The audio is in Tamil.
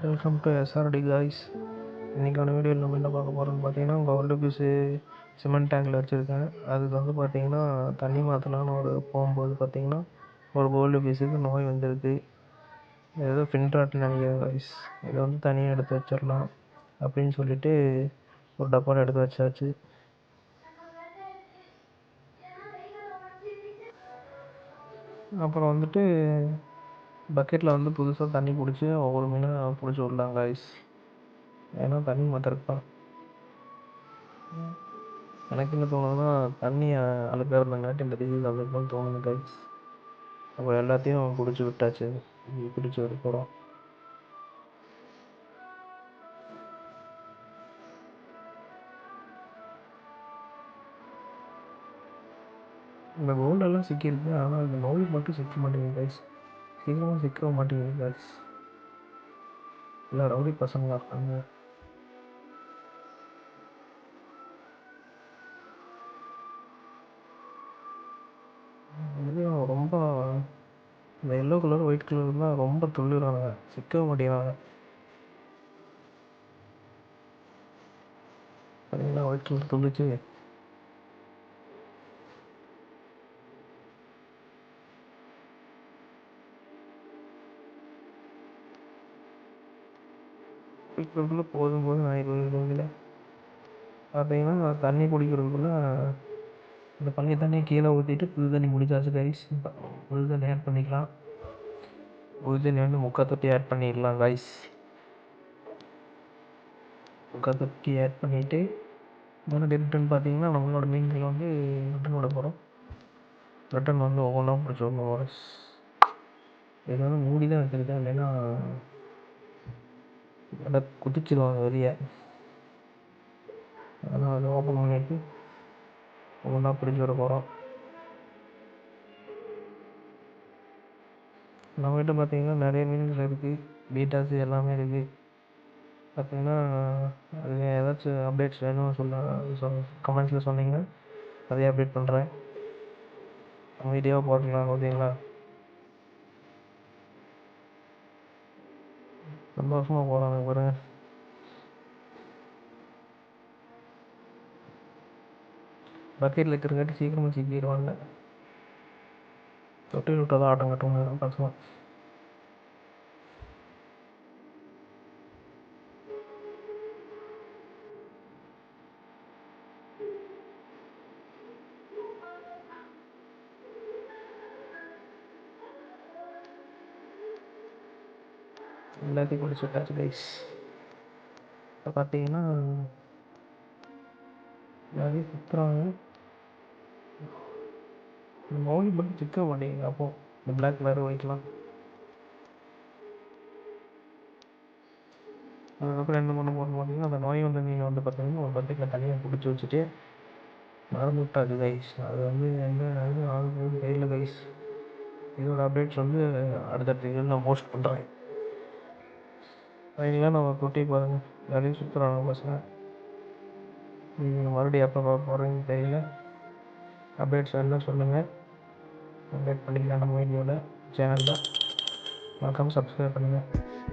Welcome to SRT guys. இன்றைக்கான வீடியோவில் நம்ம என்ன பார்க்க போகிறோம்னு பார்த்தீங்கன்னா, கோல்டு பீஸு சிமெண்ட் டேங்கில் வச்சுருக்கேன். அதுக்கு வந்து பார்த்தீங்கன்னா தண்ணி மாற்றலான்னு போகும்போது பார்த்தீங்கன்னா ஒரு கோல்டு பீஸுக்கு நோய் வந்துருக்கு. ஏதோ ஃபின்ட்ராட்னு நினைக்கிறேன் காய்ஸ். இதை வந்து தனியாக எடுத்து வச்சிடலாம் அப்படின்னு சொல்லிட்டு ஒரு டப்பாவில் எடுத்து வச்சாச்சு. அப்புறம் வந்துட்டு பக்கெட்டில் வந்து புதுசாக தண்ணி பிடிச்சி ஒவ்வொரு மீனாக பிடிச்சி விடலாம் காய்ஸ். ஏன்னா தண்ணி மாற்றிருக்கான். எனக்கு என்ன தோணுதுன்னா, தண்ணி அழுக்காக இருந்தங்காட்டி இந்த டிசீஸ் அவ்வளோதான் தோணுது கைஸ். அப்போ எல்லாத்தையும் பிடிச்சி விட்டாச்சு. பிடிச்சி விட இந்த கோல்டெல்லாம் சிக்கியிருக்கு. ஆனால் இந்த நோய் மட்டும் சிக்க மாட்டேங்குது கைஸ். சீக்கிரமாக சிக்க மாட்டேங்குது கைஸ். இல்லை ரவுடி பசங்களாக இருக்காங்க. இதுலேயும் ரொம்ப இந்த எல்லோ கலர் ஒயிட் கலர் தான் ரொம்ப துள்ளுறாங்க, சிக்க மாட்டேங்கிறாங்க. பார்த்தீங்கன்னா ஒயிட் கலர் துள்ளிச்சு. குடிக்கிறதுக்குள்ளே போதும் ஆகிடுது. பார்த்தீங்கன்னா தண்ணி குடிக்கிறதுக்குள்ளே இந்த பழைய தண்ணியை கீழே ஊற்றிட்டு புது தண்ணி முடிச்சாச்சு கைஸ். புது தண்ணி ஆட் பண்ணிக்கலாம். புது தண்ணி வந்து முக்கால் தொட்டி ஆட் பண்ணிடலாம் கைஸ். முக்கால் தொட்டி ஆட் பண்ணிவிட்டு மறுபடியும் ரிட்டன் பார்த்தீங்கன்னா நம்மளோட மீன்கள் வந்து ரிட்டன் விட போகிறோம். ரிட்டன் வந்து ஒவ்வொன்றா பிடிச்சி விடணும் கைஸ். இது வந்து மூடி தான் வச்சுருக்கேன், இல்லைன்னா நல்லா குதிச்சிடுவாங்க வெளியே. அதனால் அதை ஓப்பன் பண்ணிவிட்டு ஒவ்வொன்றா பிடிச்சி விட போகிறோம். நம்மகிட்ட பார்த்தீங்கன்னா நிறைய மீன்கள் இருக்குது, பீட்டாஸு எல்லாமே இருக்குது. பார்த்தீங்கன்னா அது ஏதாச்சும் அப்டேட்ஸ் வேணும் கமெண்ட்ஸில் சொன்னீங்கன்னா அதே அப்டேட் பண்ணுறேன். வீடியோவாக போட்டுக்கலாம். ஓகேங்களா? சந்தோஷமாக போகிறாங்க பாருங்க. பக்கெட்டில் இருக்கிறங்காட்டி சீக்கிரமாக சிக்கிடுவாங்க. தொட்டில் விட்டால் தான் ஆட்டம் கட்டுவாங்க பசங்க. எல்லாத்தையும் பிடிச்சி விட்டாச்சு கைஸ். இப்போ பார்த்தீங்கன்னா நிறைய சுற்றுறாங்க. இந்த மௌலி மட்டும் சிக்க மாட்டேங்குது. அப்போது இந்த பிளாக் கலர் ஒயிட்லாம். அதுக்கப்புறம் என்ன பண்ண போகணும் பார்த்தீங்கன்னா, அந்த நோய் வந்த மீன் வந்து பார்த்தீங்கன்னா ஒரு பக்கெட்டில் தனியாக பிடிச்சி வச்சுட்டு மறந்து விட்டாச்சு கைஸ். அது வந்து எங்கே ஆகுது தெரியல கைஸ். இதோட அப்டேட்ஸ் வந்து அடுத்தடுத்த இதில் நான் போஸ்ட் பண்ணுறேன். அவங்களாம் நம்ம குட்டி பாருங்கள், நிறைய சுற்றுறாங்க பசங்க. நீங்கள் மறுபடியும் எப்போ பார்க்க போகிறீங்கன்னு தெரியல. அப்டேட்ஸ் எல்லாம் சொல்லுங்கள். அப்டேட் பண்ணிக்கலாம் நம்ம வீடியோவில், சேனலில். மறக்காமல் சப்ஸ்கிரைப் பண்ணுங்கள்.